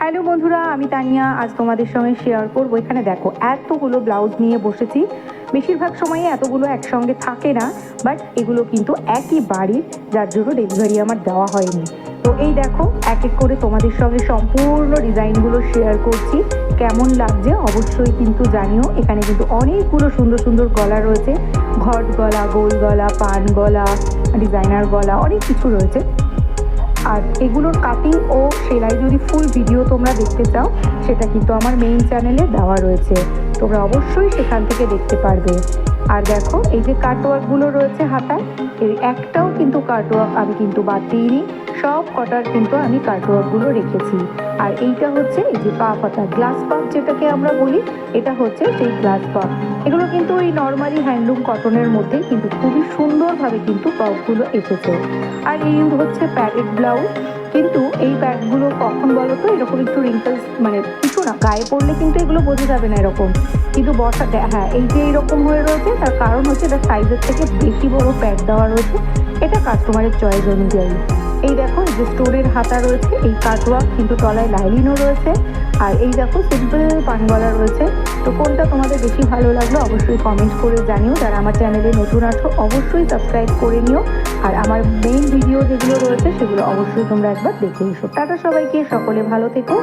Hello বন্ধুরা, আমি তানিয়া। আজ তোমাদের সঙ্গে শেয়ার করবো। এখানে দেখো এতগুলো ব্লাউজ নিয়ে বসেছি। বেশিরভাগ সময়ই এতগুলো একসঙ্গে থাকে না, বাট এগুলো কিন্তু একই বাড়ির, যার জন্য ডেলিভারি আমার দেওয়া হয়নি। তো এই দেখো এক এক করে তোমাদের সঙ্গে সম্পূর্ণ ডিজাইনগুলো শেয়ার করছি। কেমন লাগছে অবশ্যই কিন্তু জানিও। এখানে কিন্তু অনেকগুলো সুন্দর সুন্দর গলা রয়েছে, ঘট গলা, গোল গলা, পান গলা, ডিজাইনার গলা, অনেক কিছু রয়েছে। আর এগুলোর কাটিং ও সেলাই যদি ফুল ভিডিও তোমরা দেখতে চাও, সেটা কিন্তু আমার মেইন চ্যানেলে দেওয়া রয়েছে, তোমরা অবশ্যই সেখান থেকে দেখতে পারবে। আর দেখো এই যে কাটওয়ার্কগুলো রয়েছে হাতায়, এর একটাও কিন্তু কাটওয়ার্ক আমি কিন্তু বাদ দিইনি, সব কটার কিন্তু আমি কাটওয়ার্কগুলো রেখেছি। আর এইটা হচ্ছে এই যে পা পাতা গ্লাস পাপ যেটাকে আমরা বলি, এটা হচ্ছে সেই গ্লাস পাপ। এগুলো কিন্তু এই নর্মালি হ্যান্ডলুম কটনের মধ্যে কিন্তু খুবই সুন্দরভাবে কিন্তু পাপগুলো এসেছে। আর এই হচ্ছে প্যাডেড ব্লাউজ। কিন্তু এই প্যাডগুলো কখন বলো তো এরকম একটু রিঙ্কলস, মানে কিছু না, গায়ে পড়লে কিন্তু এগুলো বোঝা যাবে না এরকম, কিন্তু বসাতে হ্যাঁ এই যে এইরকম হয়ে রয়েছে, তার কারণ হচ্ছে এটা সাইজের থেকে বেশি বড় প্যাড দেওয়া রয়েছে। এটা কাস্টমারের চয়েস অনুযায়ী। এই দেখো এই যে স্টোনের হাতা রয়েছে, এই কাটওয়ার্ক কিন্তু তলায় লাইলিনও রয়েছে। আর এই দেখো সিম্পল পানগলা রয়েছে। তো কোনটা তোমাদের বেশি ভালো লাগলো অবশ্যই কমেন্ট করে জানিও। যারা আমার চ্যানেলে নতুন আছো অবশ্যই সাবস্ক্রাইব করে নিও। আর আমার মেইন ভিডিও যেগুলো রয়েছে সেগুলো অবশ্যই তোমরা একবার দেখে এসো। টাটা সবাইকে, সকলে ভালো থেকো।